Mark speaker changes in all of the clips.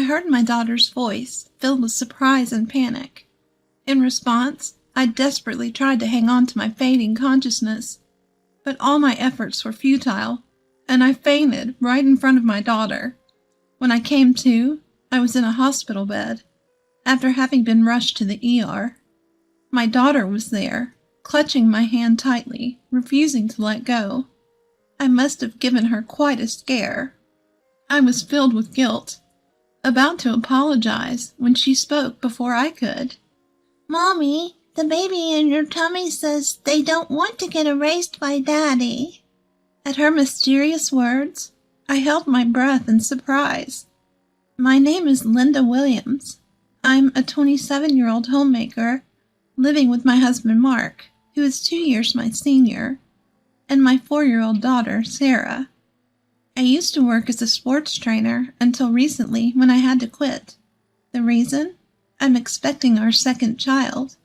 Speaker 1: heard my daughter's voice, filled with surprise and panic. In response, I desperately tried to hang on to my fading consciousness, but all my efforts were futile, and I fainted right in front of my daughter. When I came to, I was in a hospital bed, after having been rushed to the ER. My daughter was there, clutching my hand tightly, refusing to let go. I must have given her quite a scare. I was filled with guilt, about to apologize when she spoke before I could.
Speaker 2: "Mommy, the baby in your tummy says they don't want to get erased by Daddy."
Speaker 1: At her mysterious words, I held my breath in surprise. My name is Linda Williams. I'm a 27-year-old homemaker living with my husband Mark, who is 2 years my senior, and my 4-year-old daughter, Sarah. I used to work as a sports trainer until recently when I had to quit. The reason? I'm expecting our second child.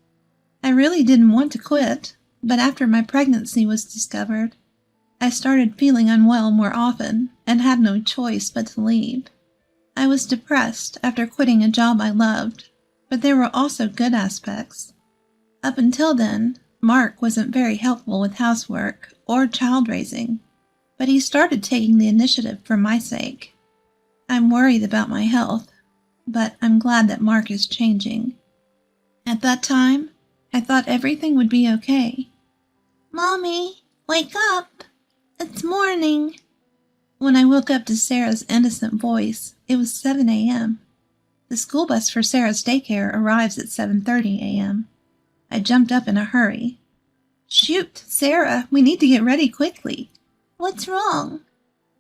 Speaker 1: I really didn't want to quit, but after my pregnancy was discovered, I started feeling unwell more often and had no choice but to leave. I was depressed after quitting a job I loved, but there were also good aspects. Up until then, Mark wasn't very helpful with housework or child raising, but he started taking the initiative for my sake. I'm worried about my health, but I'm glad that Mark is changing. At that time, I thought everything would be okay.
Speaker 2: "Mommy, wake up. It's morning."
Speaker 1: When I woke up to Sarah's innocent voice, it was 7 a.m. The school bus for Sarah's daycare arrives at 7:30 a.m. I jumped up in a hurry. "Shoot, Sarah, we need to get ready quickly."
Speaker 2: "What's wrong?"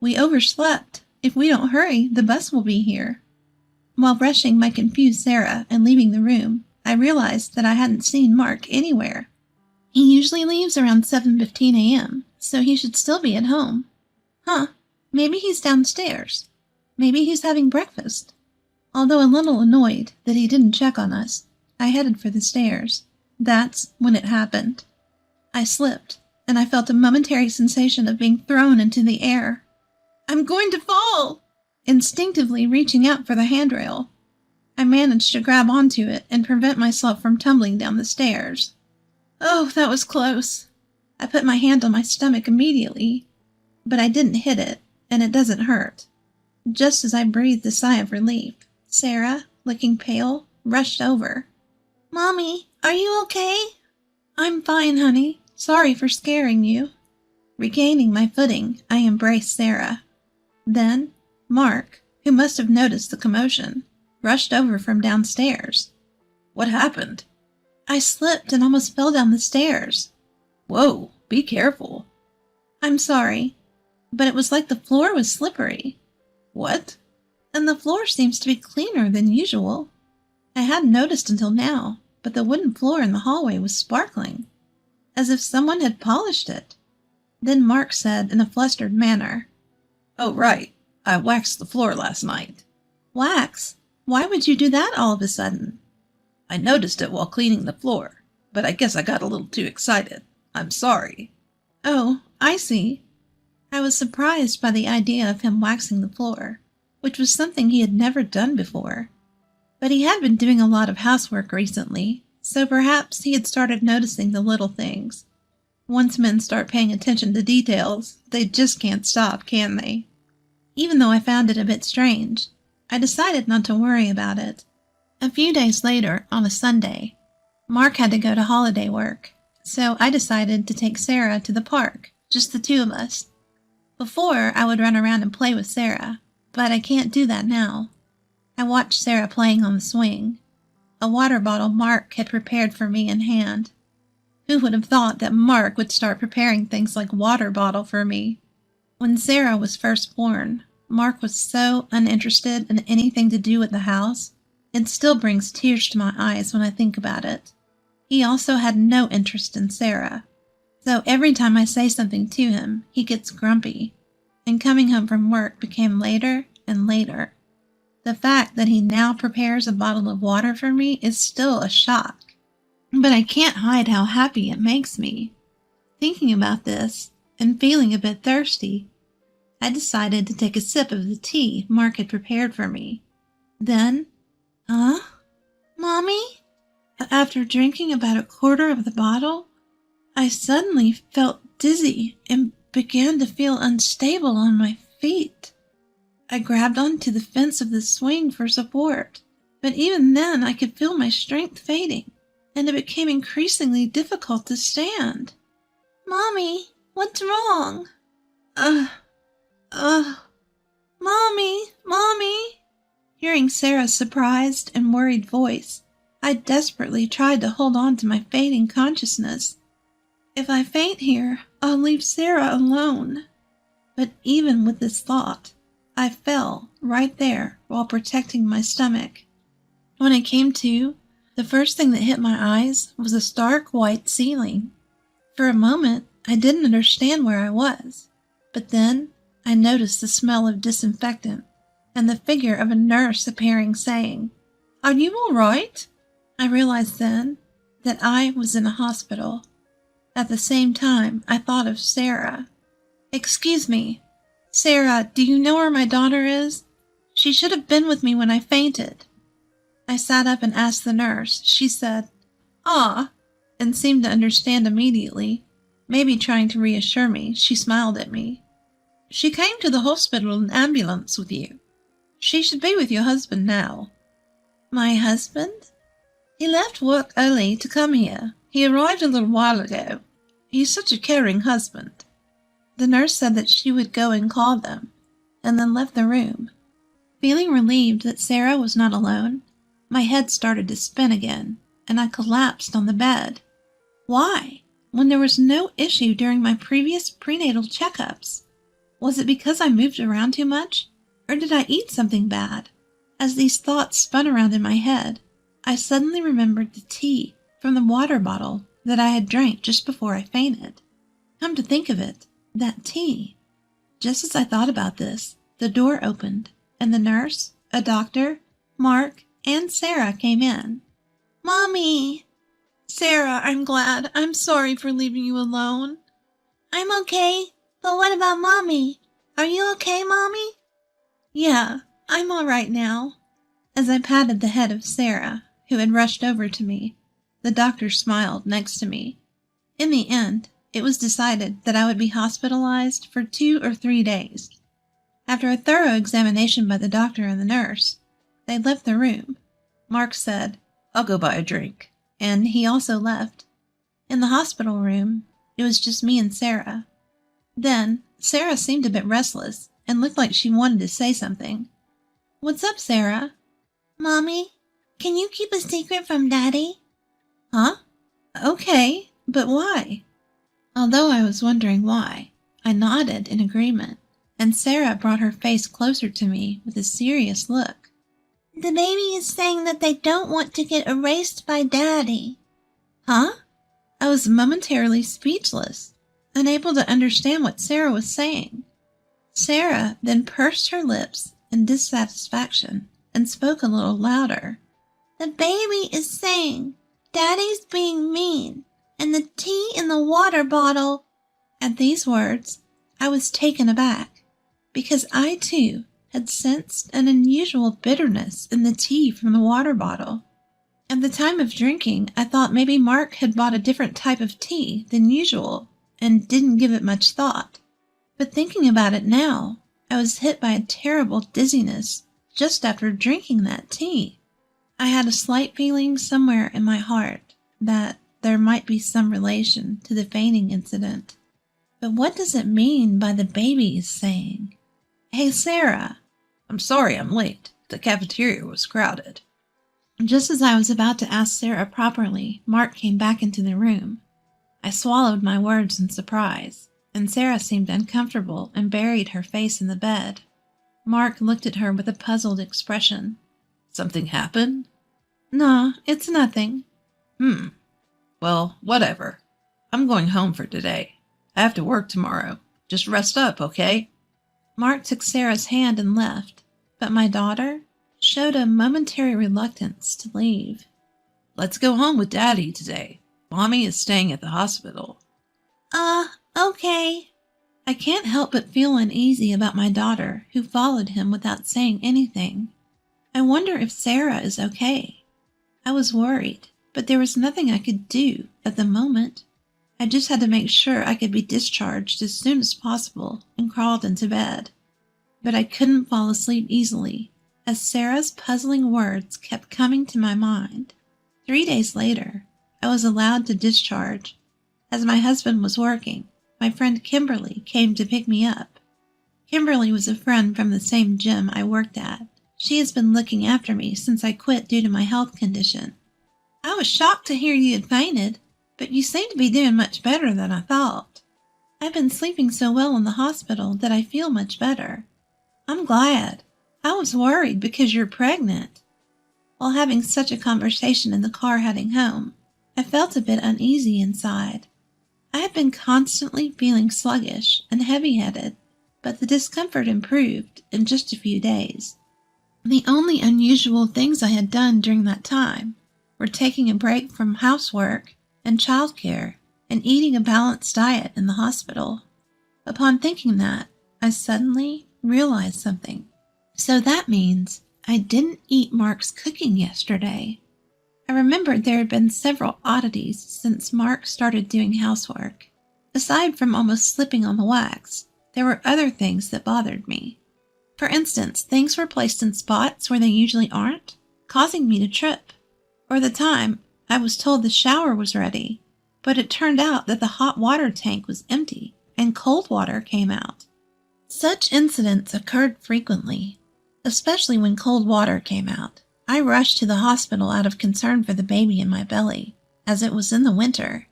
Speaker 1: "We overslept. If we don't hurry, the bus will be here." While brushing my confused Sarah and leaving the room, I realized that I hadn't seen Mark anywhere. He usually leaves around 7:15 a.m., so he should still be at home. Maybe he's downstairs. Maybe he's having breakfast. Although a little annoyed that he didn't check on us, I headed for the stairs. That's when it happened. I slipped, and I felt a momentary sensation of being thrown into the air. "I'm going to fall!" Instinctively reaching out for the handrail, I managed to grab onto it and prevent myself from tumbling down the stairs. Oh, that was close. I put my hand on my stomach immediately, but I didn't hit it, and it doesn't hurt. Just as I breathed a sigh of relief, Sarah, looking pale, rushed over.
Speaker 2: "Mommy, are you okay?"
Speaker 1: "I'm fine, honey. Sorry for scaring you." Regaining my footing, I embraced Sarah. Then, Mark, who must have noticed the commotion, rushed over from downstairs.
Speaker 3: "What happened?"
Speaker 1: "I slipped and almost fell down the stairs."
Speaker 3: "Whoa, be careful."
Speaker 1: "I'm sorry, but it was like the floor was slippery."
Speaker 3: "What?"
Speaker 1: "And the floor seems to be cleaner than usual. I hadn't noticed until now, but the wooden floor in the hallway was sparkling, as if someone had polished it." Then Mark said in a flustered manner,
Speaker 3: "Oh, right. I waxed the floor last night."
Speaker 1: "Wax? Why would you do that all of a sudden?"
Speaker 3: "I noticed it while cleaning the floor, but I guess I got a little too excited. I'm sorry."
Speaker 1: "Oh, I see." I was surprised by the idea of him waxing the floor, which was something he had never done before. But he had been doing a lot of housework recently, so perhaps he had started noticing the little things. Once men start paying attention to details, they just can't stop, can they? Even though I found it a bit strange, I decided not to worry about it. A few days later, on a Sunday, Mark had to go to holiday work, so I decided to take Sarah to the park, just the two of us. Before, I would run around and play with Sarah, but I can't do that now. I watched Sarah playing on the swing, a water bottle Mark had prepared for me in hand. Who would have thought that Mark would start preparing things like water bottle for me? When Sarah was first born, Mark was so uninterested in anything to do with the house. It still brings tears to my eyes when I think about it. He also had no interest in Sarah, so every time I say something to him, he gets grumpy, and coming home from work became later and later. The fact that he now prepares a bottle of water for me is still a shock, but I can't hide how happy it makes me. Thinking about this, and feeling a bit thirsty, I decided to take a sip of the tea Mark had prepared for me. Then, huh?
Speaker 2: Mommy?
Speaker 1: After drinking about a quarter of the bottle, I suddenly felt dizzy and began to feel unstable on my feet. I grabbed onto the fence of the swing for support, but even then I could feel my strength fading, and it became increasingly difficult to stand.
Speaker 2: Mommy, what's wrong?
Speaker 1: Mommy. Hearing Sarah's surprised and worried voice, I desperately tried to hold on to my fading consciousness. If I faint here, I'll leave Sarah alone. But even with this thought, I fell right there while protecting my stomach. When I came to, the first thing that hit my eyes was a stark white ceiling. For a moment, I didn't understand where I was, but then I noticed the smell of disinfectant and the figure of a nurse appearing saying, "Are you all right?" I realized then that I was in a hospital. At the same time, I thought of Sarah. "Excuse me, Sarah, do you know where my daughter is? She should have been with me when I fainted." I sat up and asked the nurse. She said, "Ah," and seemed to understand immediately. Maybe trying to reassure me, she smiled at me. "She came to the hospital in an ambulance with you. She should be with your husband now." "My husband?" "He left work early to come here. He arrived a little while ago. He's such a caring husband." The nurse said that she would go and call them, and then left the room. Feeling relieved that Sarah was not alone, my head started to spin again, and I collapsed on the bed. Why, when there was no issue during my previous prenatal checkups? Was it because I moved around too much, or did I eat something bad? As these thoughts spun around in my head, I suddenly remembered the tea from the water bottle that I had drank just before I fainted. Come to think of it, that tea. Just as I thought about this, the door opened, and the nurse, a doctor, Mark, and Sarah came in.
Speaker 2: Mommy!
Speaker 1: "Sarah, I'm glad. I'm sorry for leaving you alone."
Speaker 2: I'm okay, but what about Mommy? Are you okay, Mommy?
Speaker 1: "Yeah, I'm all right now." As I patted the head of Sarah, who had rushed over to me, the doctor smiled next to me. In the end, it was decided that I would be hospitalized for 2 or 3 days. After a thorough examination by the doctor and the nurse, they left the room. Mark said, "I'll go buy a drink," and he also left. In the hospital room, it was just me and Sarah. Then, Sarah seemed a bit restless and looked like she wanted to say something. "What's up, Sarah?"
Speaker 2: Mommy, can you keep a secret from Daddy?
Speaker 1: "Huh? Okay, but why?" Although I was wondering why, I nodded in agreement, and Sarah brought her face closer to me with a serious look.
Speaker 2: The baby is saying that they don't want to get erased by Daddy.
Speaker 1: "Huh?" I was momentarily speechless, unable to understand what Sarah was saying. Sarah then pursed her lips in dissatisfaction and spoke a little louder.
Speaker 2: The baby is saying Daddy's being mean, and the tea in the water bottle.
Speaker 1: At these words, I was taken aback, because I too had sensed an unusual bitterness in the tea from the water bottle. At the time of drinking, I thought maybe Mark had bought a different type of tea than usual and didn't give it much thought. But thinking about it now, I was hit by a terrible dizziness just after drinking that tea. I had a slight feeling somewhere in my heart that there might be some relation to the fainting incident. But what does it mean by the baby is saying? "Hey, Sarah." "I'm sorry I'm late. The cafeteria was crowded." Just as I was about to ask Sarah properly, Mark came back into the room. I swallowed my words in surprise, and Sarah seemed uncomfortable and buried her face in the bed. Mark looked at her with a puzzled expression. "Something happened?" "No, it's nothing." Well, whatever. I'm going home for today. I have to work tomorrow. Just rest up, okay?" Mark took Sarah's hand and left, but my daughter showed a momentary reluctance to leave. "Let's go home with Daddy today. Mommy is staying at the hospital."
Speaker 2: Okay.
Speaker 1: I can't help but feel uneasy about my daughter, who followed him without saying anything. I wonder if Sarah is okay. I was worried, but there was nothing I could do at the moment. I just had to make sure I could be discharged as soon as possible and crawled into bed. But I couldn't fall asleep easily, as Sarah's puzzling words kept coming to my mind. 3 days later, I was allowed to discharge. As my husband was working, my friend Kimberly came to pick me up. Kimberly was a friend from the same gym I worked at. She has been looking after me since I quit due to my health condition. I was shocked to hear you had fainted, but you seem to be doing much better than I thought. I've been sleeping so well in the hospital that I feel much better. I'm glad. I was worried because you're pregnant. While having such a conversation in the car heading home, I felt a bit uneasy inside. I had been constantly feeling sluggish and heavy-headed, but the discomfort improved in just a few days. The only unusual things I had done during that time were taking a break from housework and childcare and eating a balanced diet in the hospital. Upon thinking that, I suddenly realized something. So that means I didn't eat Mark's cooking yesterday. I remembered there had been several oddities since Mark started doing housework. Aside from almost slipping on the wax, there were other things that bothered me. For instance, things were placed in spots where they usually aren't, causing me to trip. Or the time I was told the shower was ready, but it turned out that the hot water tank was empty and cold water came out. Such incidents occurred frequently, especially when cold water came out. I rushed to the hospital out of concern for the baby in my belly, as it was in the winter.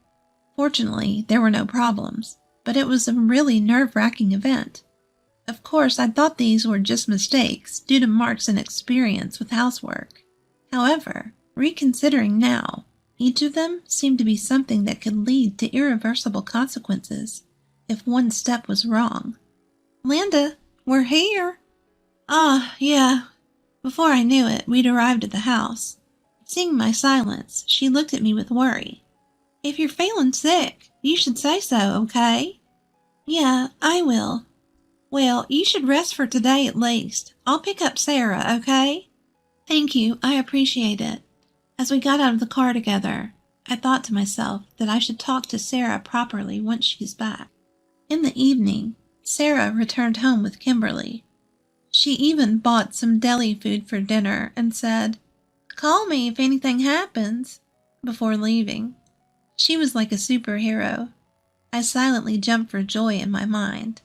Speaker 1: Fortunately, there were no problems, but it was a really nerve-wracking event. Of course, I thought these were just mistakes due to Mark's inexperience with housework. However, reconsidering now, each of them seemed to be something that could lead to irreversible consequences if one step was wrong. Linda, we're here. Yeah. Before I knew it, we'd arrived at the house. Seeing my silence, she looked at me with worry. If you're feeling sick, you should say so, okay? Yeah, I will. Well, you should rest for today at least. I'll pick up Sarah, okay? Thank you, I appreciate it. As we got out of the car together, I thought to myself that I should talk to Sarah properly once she's back. In the evening, Sarah returned home with Kimberly. She even bought some deli food for dinner and said, "Call me if anything happens," before leaving. She was like a superhero. I silently jumped for joy in my mind.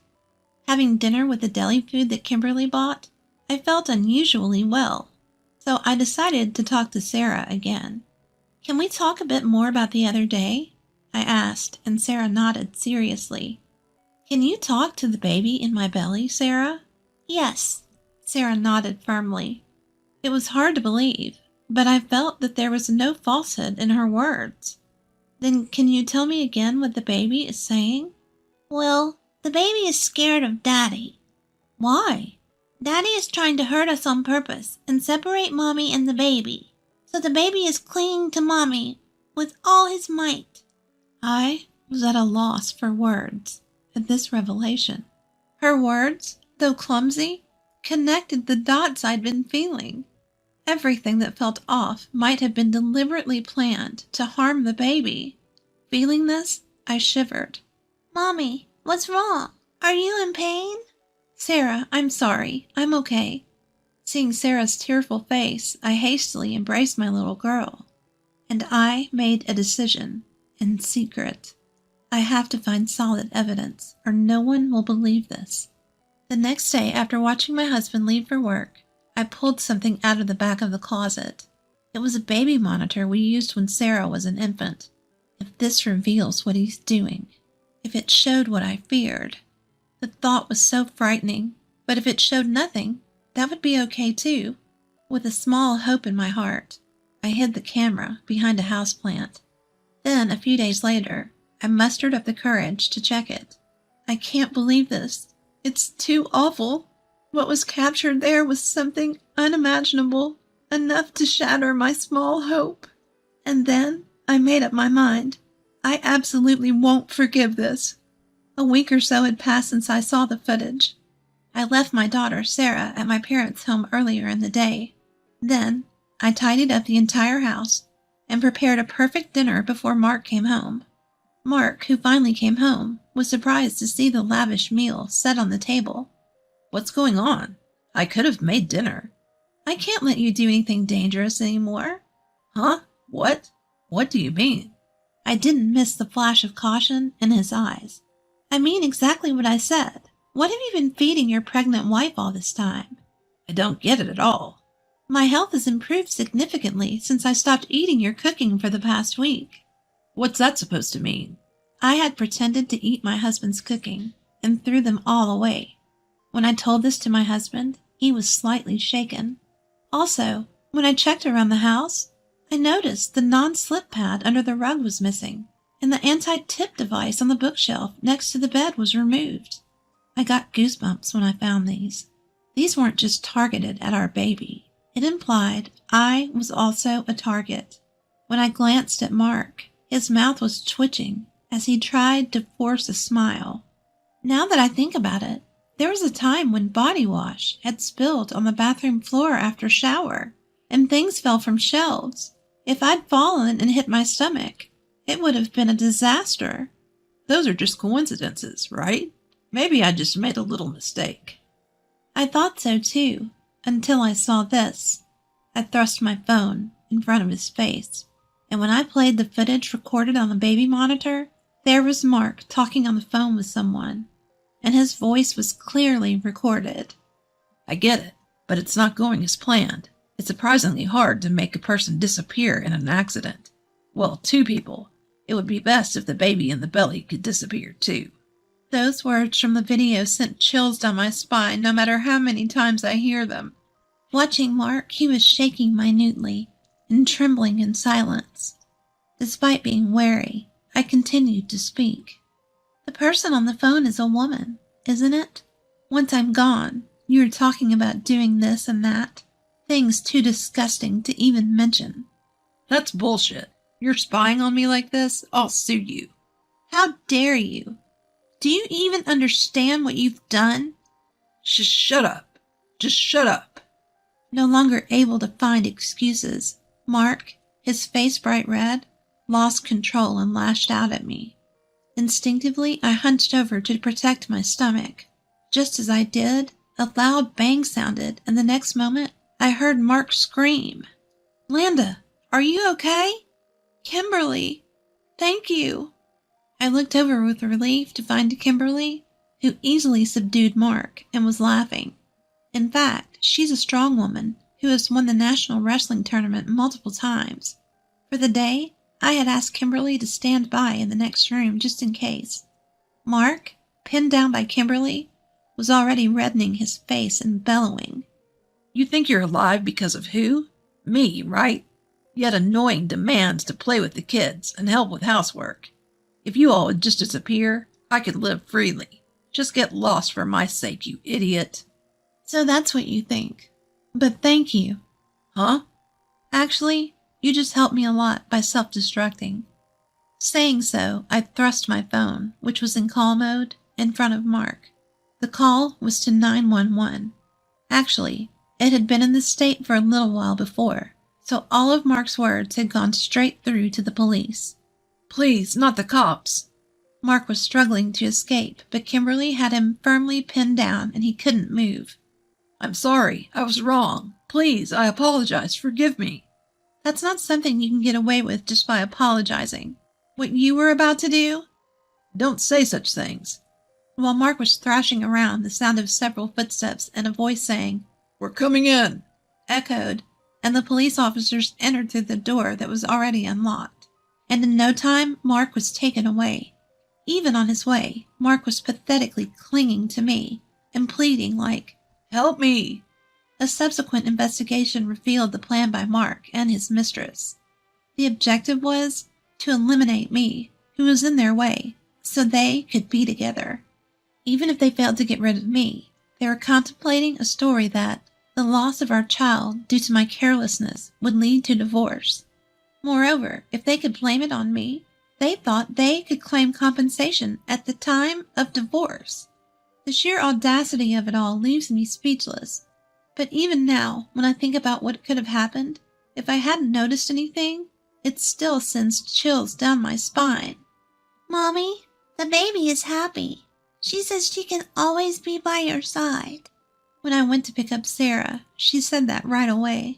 Speaker 1: Having dinner with the deli food that Kimberly bought, I felt unusually well, so I decided to talk to Sarah again. "Can we talk a bit more about the other day?" I asked, and Sarah nodded seriously. "Can you talk to the baby in my belly, Sarah?" "Yes." Sarah nodded firmly. It was hard to believe, but I felt that there was no falsehood in her words. "Then can you tell me again what the baby is saying?"
Speaker 2: Well, the baby is scared of Daddy.
Speaker 1: "Why?"
Speaker 2: Daddy is trying to hurt us on purpose and separate Mommy and the baby. So the baby is clinging to Mommy with all his might.
Speaker 1: I was at a loss for words at this revelation. Her words, though clumsy, connected the dots I'd been feeling. Everything that felt off might have been deliberately planned to harm the baby. Feeling this, I shivered.
Speaker 2: Mommy, what's wrong? Are you in pain?
Speaker 1: "Sarah, I'm sorry. I'm okay." Seeing Sarah's tearful face, I hastily embraced my little girl. And I made a decision, in secret. I have to find solid evidence, or no one will believe this. The next day, after watching my husband leave for work, I pulled something out of the back of the closet. It was a baby monitor we used when Sarah was an infant. If this reveals what he's doing, if it showed what I feared. The thought was so frightening, but if it showed nothing, that would be okay too. With a small hope in my heart, I hid the camera behind a houseplant. Then, a few days later, I mustered up the courage to check it. I can't believe this. It's too awful. What was captured there was something unimaginable, enough to shatter my small hope. And then I made up my mind. I absolutely won't forgive this. A week or so had passed since I saw the footage. I left my daughter, Sarah, at my parents' home earlier in the day. Then I tidied up the entire house and prepared a perfect dinner before Mark came home. Mark, who finally came home, was surprised to see the lavish meal set on the table.
Speaker 3: What's going on? I could have made dinner.
Speaker 1: I can't let you do anything dangerous anymore.
Speaker 3: Huh? What? What do you mean?
Speaker 1: I didn't miss the flash of caution in his eyes. I mean exactly what I said. What have you been feeding your pregnant wife all this time?
Speaker 3: I don't get it at all.
Speaker 1: My health has improved significantly since I stopped eating your cooking for the past week.
Speaker 3: What's that supposed to mean?
Speaker 1: I had pretended to eat my husband's cooking and threw them all away. When I told this to my husband, he was slightly shaken. Also, when I checked around the house, I noticed the non-slip pad under the rug was missing, and the anti-tip device on the bookshelf next to the bed was removed. I got goosebumps when I found these. These weren't just targeted at our baby. It implied I was also a target. When I glanced at Mark, his mouth was twitching as he tried to force a smile. Now that I think about it, there was a time when body wash had spilled on the bathroom floor after shower, and things fell from shelves. If I'd fallen and hit my stomach, it would have been a disaster.
Speaker 3: Those are just coincidences, right? Maybe I just made a little mistake.
Speaker 1: I thought so too, until I saw this. I thrust my phone in front of his face, and when I played the footage recorded on the baby monitor, there was Mark talking on the phone with someone, and his voice was clearly recorded.
Speaker 3: I get it, but it's not going as planned. It's surprisingly hard to make a person disappear in an accident. Well, two people. It would be best if the baby in the belly could disappear too.
Speaker 1: Those words from the video sent chills down my spine no matter how many times I hear them. Watching Mark, he was shaking minutely and trembling in silence. Despite being wary, I continued to speak. The person on the phone is a woman, isn't it? Once I'm gone, you're talking about doing this and that. Things too disgusting to even mention.
Speaker 3: That's bullshit. You're spying on me like this? I'll sue you.
Speaker 1: How dare you? Do you even understand what you've done?
Speaker 3: Shut up. Just shut up.
Speaker 1: No longer able to find excuses, Mark, his face bright red, lost control and lashed out at me. Instinctively, I hunched over to protect my stomach. Just as I did, a loud bang sounded, and the next moment, I heard Mark scream. "Landa, are you okay?" "Kimberly, thank you." I looked over with relief to find Kimberly, who easily subdued Mark and was laughing. In fact, she's a strong woman who has won the national wrestling tournament multiple times. For the day, I had asked Kimberly to stand by in the next room just in case. Mark, pinned down by Kimberly, was already reddening his face and bellowing.
Speaker 3: You think you're alive because of who? Me, right? Yet annoying demands to play with the kids and help with housework. If you all would just disappear, I could live freely. Just get lost for my sake, you idiot.
Speaker 1: So that's what you think. But thank you.
Speaker 3: Huh?
Speaker 1: Actually, you just helped me a lot by self-destructing. Saying so, I thrust my phone, which was in call mode, in front of Mark. The call was to 911. Actually, it had been in this state for a little while before, so all of Mark's words had gone straight through to the police.
Speaker 3: Please, not the cops.
Speaker 1: Mark was struggling to escape, but Kimberly had him firmly pinned down and he couldn't move.
Speaker 3: I'm sorry. I was wrong. Please, I apologize. Forgive me.
Speaker 1: That's not something you can get away with just by apologizing. What you were about to do?
Speaker 3: Don't say such things.
Speaker 1: While Mark was thrashing around, the sound of several footsteps and a voice saying,
Speaker 3: "We're coming in,"
Speaker 1: echoed, and the police officers entered through the door that was already unlocked. And in no time, Mark was taken away. Even on his way, Mark was pathetically clinging to me and pleading like, "Help me." A subsequent investigation revealed the plan by Mark and his mistress. The objective was to eliminate me, who was in their way, so they could be together. Even if they failed to get rid of me, they were contemplating a story that the loss of our child due to my carelessness would lead to divorce. Moreover, if they could blame it on me, they thought they could claim compensation at the time of divorce. The sheer audacity of it all leaves me speechless. But even now, when I think about what could have happened, if I hadn't noticed anything, it still sends chills down my spine.
Speaker 2: Mommy, the baby is happy. She says she can always be by your side.
Speaker 1: When I went to pick up Sarah, she said that right away.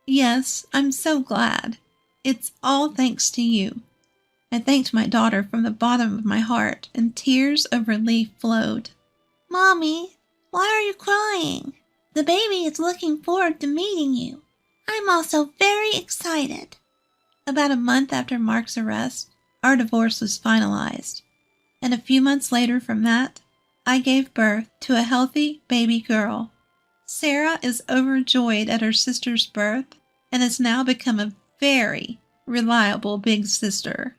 Speaker 1: Yes, I'm so glad. It's all thanks to you. I thanked my daughter from the bottom of my heart, and tears of relief flowed.
Speaker 2: Mommy, why are you crying? The baby is looking forward to meeting you. I'm also very excited.
Speaker 1: About a month after Mark's arrest, our divorce was finalized. And a few months later from that, I gave birth to a healthy baby girl. Sarah is overjoyed at her sister's birth and has now become a very reliable big sister.